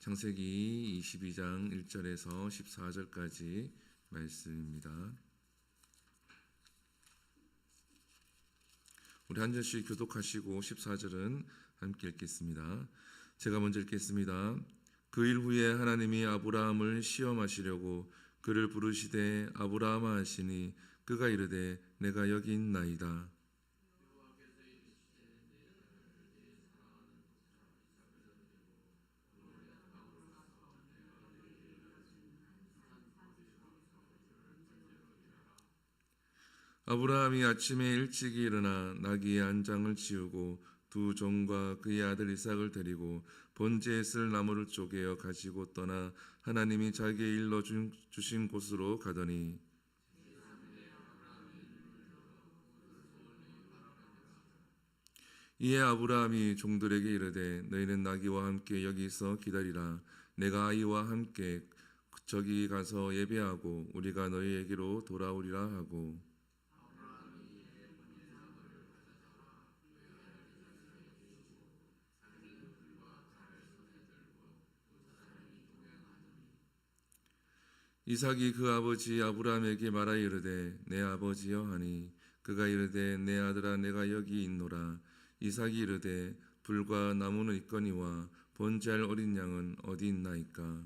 창세기 22장 1절에서 14절까지 말씀입니다. 우리 한 절씩 교독하시고 14절은 함께 읽겠습니다. 제가 먼저 읽겠습니다. 그 일 후에 하나님이 아브라함을 시험하시려고 그를 부르시되 아브라함아 하시니 그가 이르되 내가 여기 있나이다. 아브라함이 아침에 일찍 일어나 나귀의 한 장을 지우고 두 종과 그의 아들 이삭을 데리고 번제에 쓸 나무를 쪼개어 가지고 떠나 하나님이 자기에게 일러 주신 곳으로 가더니 이에 아브라함이 종들에게 이르되 너희는 나귀와 함께 여기서 기다리라. 내가 아이와 함께 저기 가서 예배하고 우리가 너희에게로 돌아오리라 하고 이삭이 그 아버지 아브라함에게 말하여 이르되 내 아버지여 하니 그가 이르되 내 아들아 내가 여기 있노라. 이삭이 이르되 불과 나무는 있거니와 번제할 어린 양은 어디 있나이까.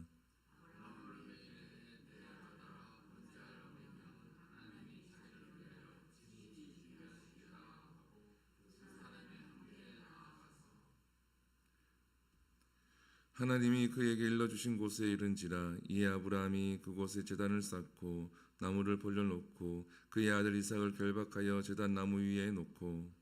하나님이 그에게 일러주신 곳에 이른지라. 이에 아브라함이 그곳에 제단을 쌓고 나무를 벌려놓고 그의 아들 이삭을 결박하여 제단 나무 위에 놓고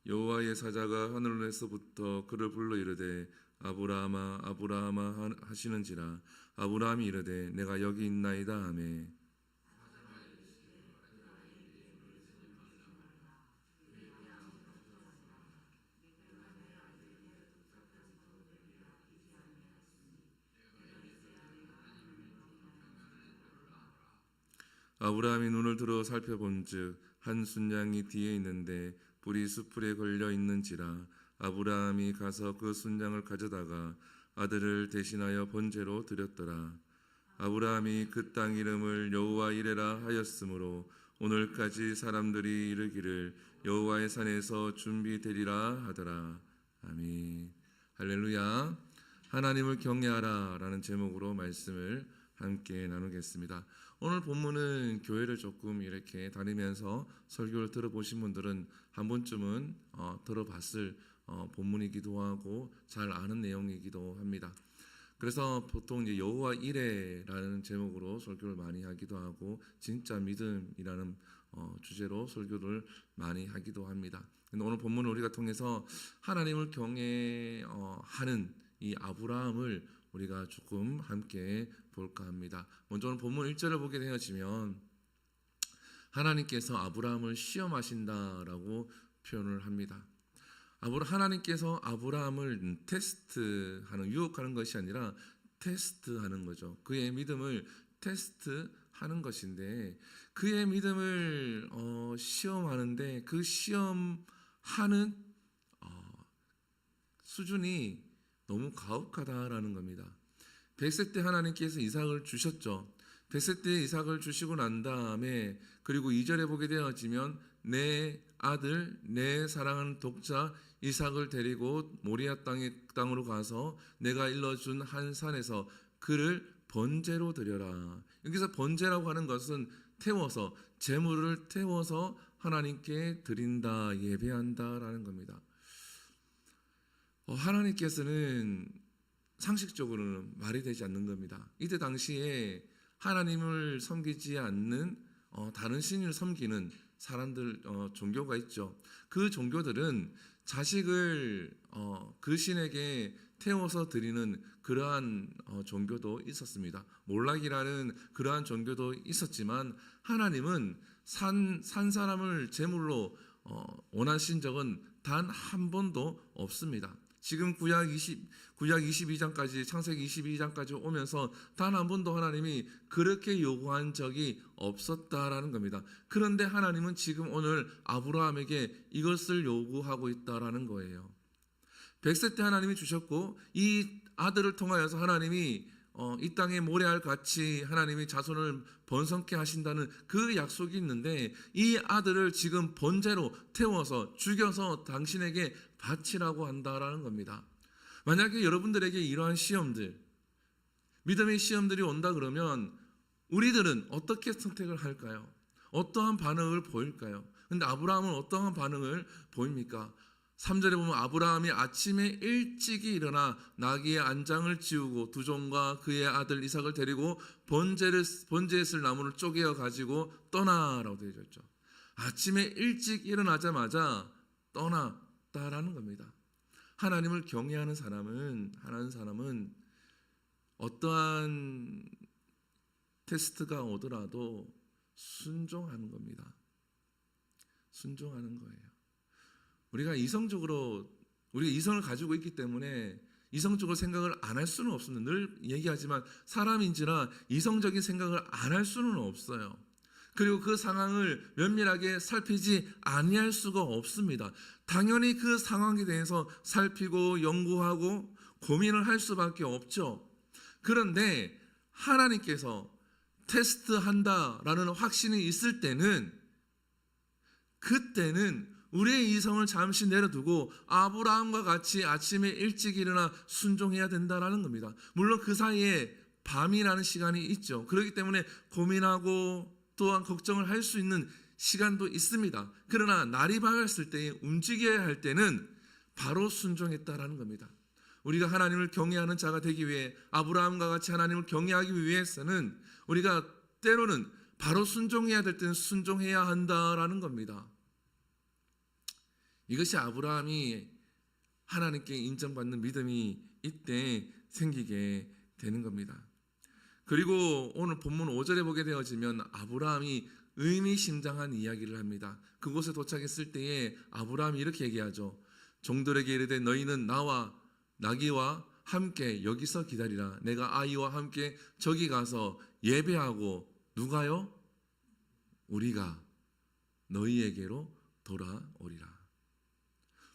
여호와의 사자가 하늘에서부터 그를 불러 이르되 아브라함아 아브라함아 하시는지라. 아브라함이 이르되 내가 여기 있나이다 하매 아브라함이 눈을 들어 살펴본즉 한 순양이 뒤에 있는데 뿔이 수풀에 걸려 있는지라. 아브라함이 가서 그 순양을 가져다가 아들을 대신하여 번제로 드렸더라. 아브라함이 그 땅 이름을 여호와 이레라 하였으므로 오늘까지 사람들이 이르기를 여호와의 산에서 준비되리라 하더라. 아멘. 할렐루야. 하나님을 경외하라 라는 제목으로 말씀을 함께 나누겠습니다. 오늘 본문은 교회를 조금 이렇게 다니면서 설교를 들어보신 분들은 한 번쯤은 들어봤을 본문이기도 하고 잘 아는 내용이기도 합니다. 그래서 보통 이제 여호와 이레라는 제목으로 설교를 많이 하기도 하고 진짜 믿음이라는 주제로 설교를 많이 하기도 합니다. 근데 오늘 본문을 우리가 통해서 하나님을 경외하는 이 아브라함을 우리가 조금 함께 볼까 합니다. 먼저 오늘 본문 1절을 보게 되어지면 하나님께서 아브라함을 시험하신다라고 표현을 합니다. 하나님께서 아브라함을 테스트하는, 유혹하는 것이 아니라 테스트하는 거죠. 그의 믿음을 테스트하는 것인데 그의 믿음을 시험하는데 그 시험하는 수준이 너무 가혹하다라는 겁니다. 100세 때 하나님께서 이삭을 주셨죠. 100세 때 이삭을 주시고 난 다음에 그리고 2절에 보게 되어지면 내 아들 내 사랑하는 독자 이삭을 데리고 모리아 땅으로 가서 내가 일러준 한 산에서 그를 번제로 드려라. 여기서 번제라고 하는 것은 태워서 제물을 태워서 하나님께 드린다, 예배한다라는 겁니다. 하나님께서는 상식적으로는 말이 되지 않는 겁니다. 이때 당시에 하나님을 섬기지 않는 다른 신을 섬기는 사람들 종교가 있죠. 그 종교들은 자식을 그 신에게 태워서 드리는 그러한 종교도 있었습니다. 몰락이라는 그러한 종교도 있었지만 하나님은 산 사람을 제물로 원하신 적은 단 한 번도 없습니다. 지금 구약 22장까지 창세기 22장까지 오면서 단 한 번도 하나님이 그렇게 요구한 적이 없었다라는 겁니다. 그런데 하나님은 지금 오늘 아브라함에게 이것을 요구하고 있다라는 거예요. 100세 때 하나님이 주셨고 이 아들을 통하여서 하나님이 이 땅에 모래알 같이 하나님이 자손을 번성케 하신다는 그 약속이 있는데 이 아들을 지금 번제로 태워서 죽여서 당신에게 바치라고 한다라는 겁니다. 만약에 여러분들에게 이러한 시험들, 믿음의 시험들이 온다 그러면 우리들은 어떻게 선택을 할까요? 어떠한 반응을 보일까요? 근데 아브라함은 어떠한 반응을 보입니까? 3절에 보면 아브라함이 아침에 일찍이 일어나 나귀의 안장을 지우고 두 종과 그의 아들 이삭을 데리고 번제에 쓸 나무를 쪼개어 가지고 떠나라고 되어 있죠. 아침에 일찍 일어나자마자 떠났다라는 겁니다. 하나님을 경외하는 사람은 어떠한 테스트가 오더라도 순종하는 겁니다. 순종하는 거예요. 우리가 이성을 가지고 있기 때문에 이성적으로 생각을 안 할 수는 없습니다. 늘 얘기하지만 사람인지라 이성적인 생각을 안 할 수는 없어요. 그리고 그 상황을 면밀하게 살피지 아니할 수가 없습니다. 당연히 그 상황에 대해서 살피고 연구하고 고민을 할 수밖에 없죠. 그런데 하나님께서 테스트한다라는 확신이 있을 때는 그때는 우리의 이성을 잠시 내려두고 아브라함과 같이 아침에 일찍 일어나 순종해야 된다라는 겁니다. 물론 그 사이에 밤이라는 시간이 있죠. 그렇기 때문에 고민하고 또한 걱정을 할 수 있는 시간도 있습니다. 그러나 날이 밝았을 때 움직여야 할 때는 바로 순종했다라는 겁니다. 우리가 하나님을 경외하는 자가 되기 위해 아브라함과 같이 하나님을 경외하기 위해서는 우리가 때로는 바로 순종해야 될 때는 순종해야 한다라는 겁니다. 이것이 아브라함이 하나님께 인정받는 믿음이 이때 생기게 되는 겁니다. 그리고 오늘 본문 5절에 보게 되어지면 아브라함이 의미심장한 이야기를 합니다. 그곳에 도착했을 때에 아브라함이 이렇게 얘기하죠. 종들에게 이르되 너희는 나와 나귀와 함께 여기서 기다리라. 내가 아이와 함께 저기 가서 예배하고 누가요? 우리가 너희에게로 돌아오리라.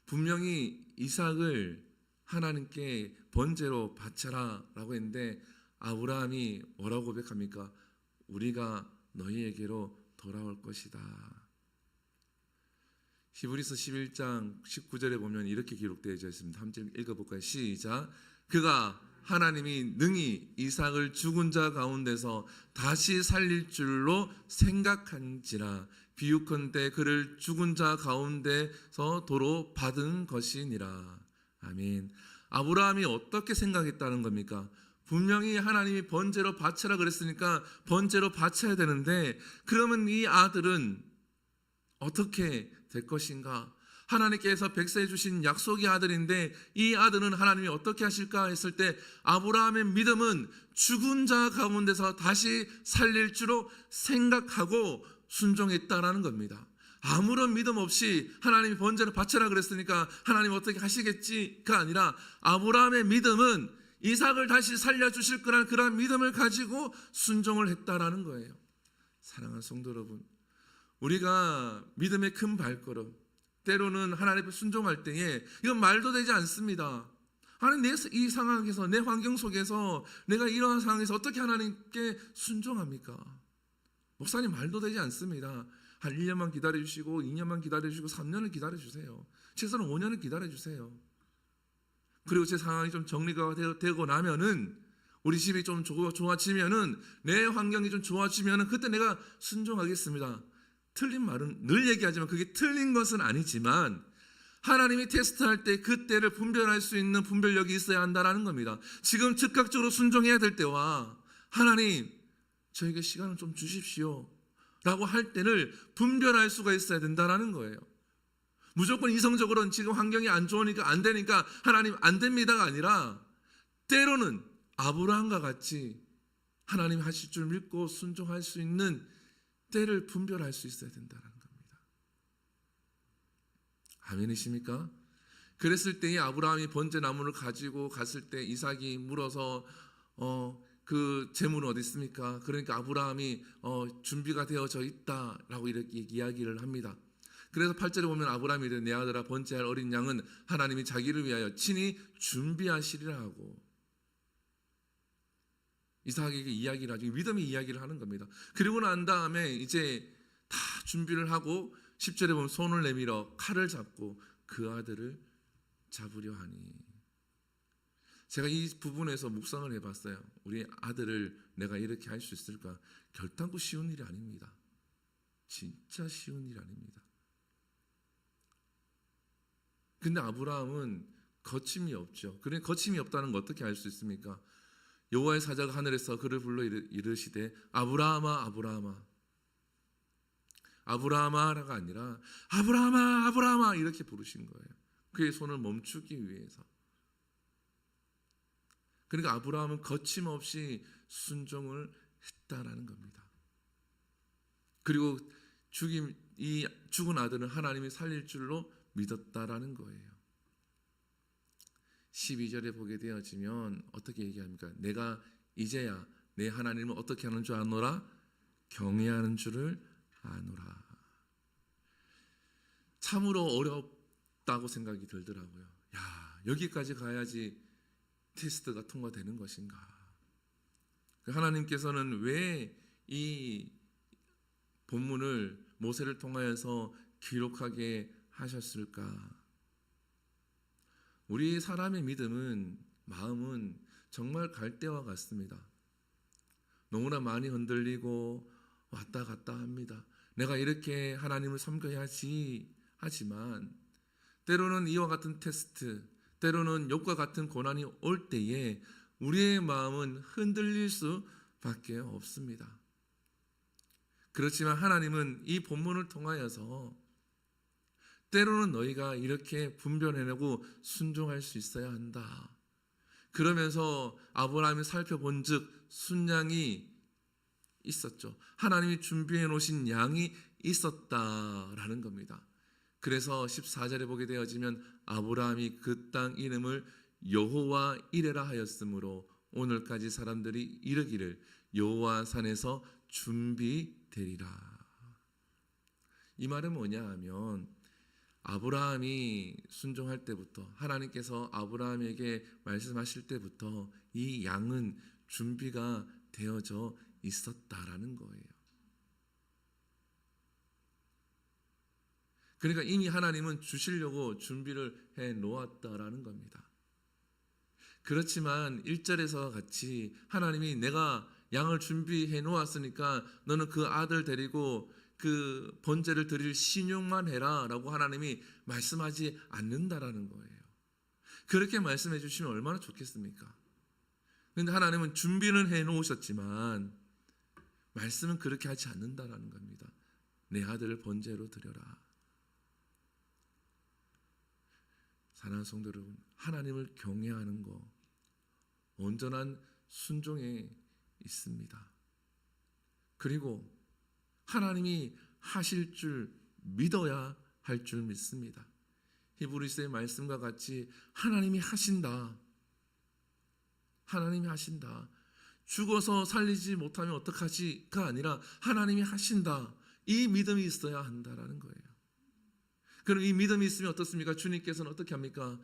분명히 이삭을 하나님께 번제로 바쳐라 라고 했는데 아브라함이 뭐라고 고백합니까? 우리가 너희에게로 돌아올 것이다. 히브리서 11장 19절에 보면 이렇게 기록되어 있습니다. 한번 읽어볼까요? 시작. 그가 하나님이 능히 이삭을 죽은 자 가운데서 다시 살릴 줄로 생각한지라 비유컨대 그를 죽은 자 가운데서 도로 받은 것이니라. 아멘. 아브라함이 어떻게 생각했다는 겁니까? 분명히 하나님이 번제로 바쳐라 그랬으니까 번제로 바쳐야 되는데 그러면 이 아들은 어떻게 될 것인가? 하나님께서 백세해 주신 약속의 아들인데 이 아들은 하나님이 어떻게 하실까 했을 때 아브라함의 믿음은 죽은 자 가운데서 다시 살릴 줄로 생각하고 순종했다라는 겁니다. 아무런 믿음 없이 하나님이 번제를 바쳐라 그랬으니까 하나님 어떻게 하시겠지가 아니라 아브라함의 믿음은 이삭을 다시 살려주실 거라는 그런 믿음을 가지고 순종을 했다라는 거예요. 사랑하는 성도 여러분, 우리가 믿음의 큰 발걸음, 때로는 하나님 앞에 순종할 때에 이건 말도 되지 않습니다. 하나님, 이 상황에서 내 환경 속에서 내가 이러한 상황에서 어떻게 하나님께 순종합니까? 목사님, 말도 되지 않습니다. 한 1년만 기다려주시고 2년만 기다려주시고 3년을 기다려주세요. 최소한 5년을 기다려주세요. 그리고 제 상황이 좀 정리가 되고 나면은 우리 집이 좀 좋아지면은 내 환경이 좀 좋아지면은 그때 내가 순종하겠습니다. 틀린 말은 늘 얘기하지만 그게 틀린 것은 아니지만 하나님이 테스트할 때 그때를 분별할 수 있는 분별력이 있어야 한다는 겁니다. 지금 즉각적으로 순종해야 될 때와 하나님 저에게 시간을 좀 주십시오 라고 할 때를 분별할 수가 있어야 된다는 거예요. 무조건 이성적으로는 지금 환경이 안 좋으니까 안 되니까 하나님 안 됩니다가 아니라 때로는 아브라함과 같이 하나님 하실 줄 믿고 순종할 수 있는 때를 분별할 수 있어야 된다는 겁니다. 아멘이십니까? 그랬을 때에 아브라함이 번제 나무를 가지고 갔을 때 이삭이 물어서 그 제물은 어디 있습니까? 그러니까 아브라함이 준비가 되어져 있다라고 이렇게 이야기를 합니다. 그래서 8절에 보면 아브라함이 이르되 내 아들아 번제할 어린 양은 하나님이 자기를 위하여 친히 준비하시리라 하고 이삭에게 이야기를 하죠. 믿음의 이야기를 하는 겁니다. 그리고 난 다음에 이제 다 준비를 하고 10절에 보면 손을 내밀어 칼을 잡고 그 아들을 잡으려 하니. 제가 이 부분에서 묵상을 해봤어요. 우리 아들을 내가 이렇게 할 수 있을까? 결단코 쉬운 일이 아닙니다. 진짜 쉬운 일이 아닙니다. 근데 아브라함은 거침이 없죠. 그래 거침이 없다는 거 어떻게 알 수 있습니까? 여호와의 사자가 하늘에서 그를 불러 이르시되 아브라함아 아브라함아 아브라함아가 아니라 아브라함아 아브라함아 이렇게 부르신 거예요. 그의 손을 멈추기 위해서. 그러니까 아브라함은 거침없이 순종을 했다라는 겁니다. 그리고 이 죽은 아들은 하나님이 살릴 줄로 믿었다라는 거예요. 12절에 보게 되어지면 어떻게 얘기합니까? 내가 이제야 내 하나님을 어떻게 하는 줄 아노라? 경외하는 줄을 아노라. 참으로 어렵다고 생각이 들더라고요. 야, 여기까지 가야지 테스트가 통과되는 것인가? 하나님께서는 왜 이 본문을 모세를 통하여서 기록하게 하셨을까? 우리 사람의 마음은 정말 갈대와 같습니다. 너무나 많이 흔들리고 왔다 갔다 합니다. 내가 이렇게 하나님을 섬겨야지 하지만 때로는 이와 같은 테스트, 때로는 욕과 같은 고난이 올 때에 우리의 마음은 흔들릴 수밖에 없습니다. 그렇지만 하나님은 이 본문을 통하여서 때로는 너희가 이렇게 분별해내고 순종할 수 있어야 한다. 그러면서 아브라함이 살펴본 즉 순양이 있었죠. 하나님이 준비해 놓으신 양이 있었다라는 겁니다. 그래서 14절에 보게 되어지면 아브라함이 그 땅 이름을 여호와 이레라 하였으므로 오늘까지 사람들이 이르기를 여호와 산에서 준비되리라. 이 말은 뭐냐 하면 아브라함이 순종할 때부터 하나님께서 아브라함에게 말씀하실 때부터 이 양은 준비가 되어져 있었다라는 거예요. 그러니까 이미 하나님은 주시려고 준비를 해 놓았다라는 겁니다. 그렇지만 1절에서 같이 하나님이 내가 양을 준비해 놓았으니까 너는 그 아들 데리고 그 번제를 드릴 신용만 해라 라고 하나님이 말씀하지 않는다라는 거예요. 그렇게 말씀해 주시면 얼마나 좋겠습니까? 그런데 하나님은 준비는 해 놓으셨지만 말씀은 그렇게 하지 않는다라는 겁니다. 내 아들을 번제로 드려라. 사랑하는 성도 여러분, 하나님을 경외하는 거 온전한 순종에 있습니다. 그리고 하나님이 하실 줄 믿어야 할 줄 믿습니다. 히브리서의 말씀과 같이 하나님이 하신다. 하나님이 하신다. 죽어서 살리지 못하면 어떡하지가 아니라 하나님이 하신다. 이 믿음이 있어야 한다라는 거예요. 그럼 이 믿음이 있으면 어떻습니까? 주님께서는 어떻게 합니까?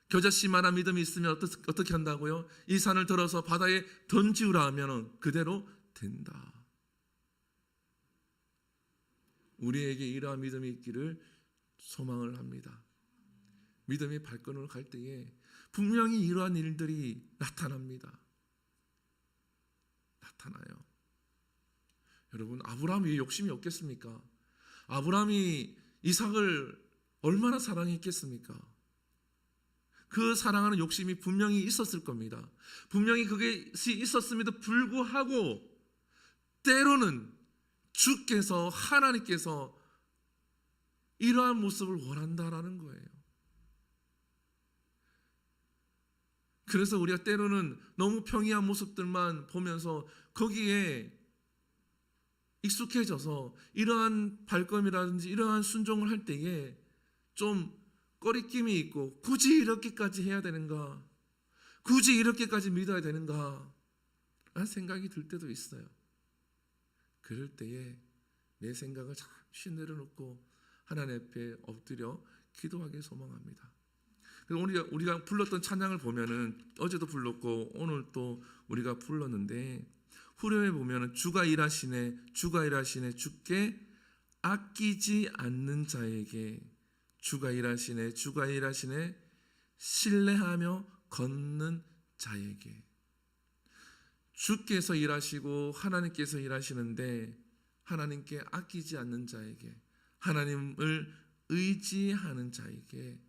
겨자씨만한 믿음이 있으면 어떻게 한다고요? 이 산을 들어서 바다에 던지우라 하면 그대로 된다. 우리에게 이러한 믿음이 있기를 소망을 합니다. 믿음의 발걸음을 갈 때에 분명히 이러한 일들이 나타납니다. 나타나요. 여러분, 아브라함이 욕심이 없겠습니까? 아브라함이 이삭을 얼마나 사랑했겠습니까? 그 사랑하는 욕심이 분명히 있었을 겁니다. 분명히 그것이 있었음에도 불구하고 때로는 주께서 하나님께서 이러한 모습을 원한다라는 거예요. 그래서 우리가 때로는 너무 평이한 모습들만 보면서 거기에 익숙해져서 이러한 발걸음이라든지 이러한 순종을 할 때에 좀 꺼리낌이 있고 굳이 이렇게까지 해야 되는가? 굳이 이렇게까지 믿어야 되는가? 라는 생각이 들 때도 있어요. 그럴 때에 내 생각을 잠시 내려놓고 하나님 앞에 엎드려 기도하길 소망합니다. 우리가 불렀던 찬양을 보면은 어제도 불렀고 오늘 또 우리가 불렀는데 후렴에 보면은 주가 일하시네 주가 일하시네 주께 아끼지 않는 자에게 주가 일하시네 주가 일하시네 신뢰하며 걷는 자에게 주께서 일하시고 하나님께서 일하시는데 하나님께 아끼지 않는 자에게 하나님을 의지하는 자에게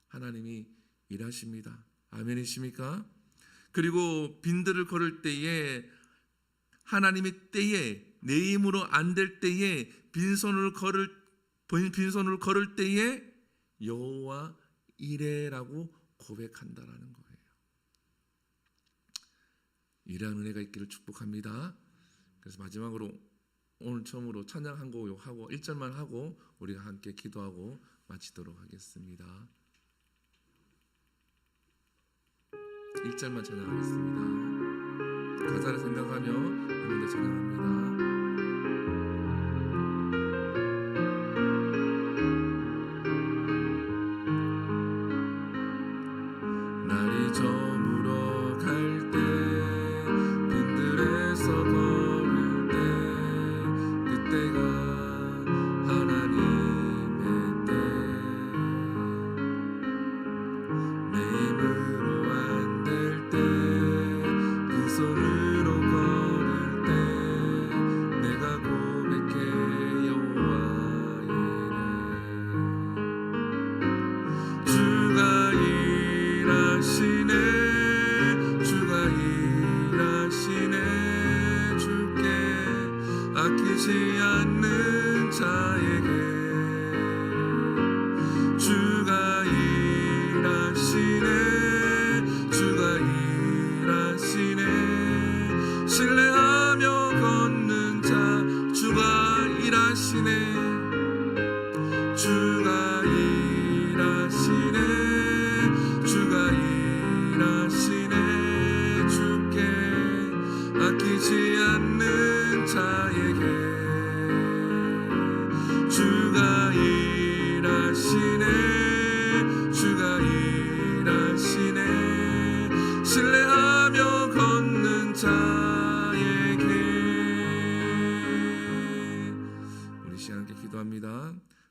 하나님이 일하십니다. 아멘이십니까? 그리고 빈들을 걸을 때에 하나님의 때에 내 힘으로 안 될 때에 빈손으로 걸을 때에 여호와 이레라고 고백한다라는 거예요. 이러한 은혜가 있기를 축복합니다. 그래서 마지막으로 오늘 처음으로 찬양 한 곡 하고 1절만 하고 우리가 함께 기도하고 마치도록 하겠습니다. 1절만 찬양하겠습니다. 가사를 생각하며 한번 더 찬양합니다. 날이 저물어 갈 때 빈들에서 걸을 때 그때가 하나님의 때 내 힘으로 안 될 때 그 손으로 걸을 때 내가 고백해 여호와 이레 주가 일하시네 주가 일하시네 주께 아끼지 않는 자에게 주가 일하시네 주가 일하시네 신뢰하며 걷는 자 주가 일하시네 주가 일하시네 주가 일하시네 주께 아끼지 않는 자에게 주가 일하시네 주가 일하시네 신뢰하며 걷는 자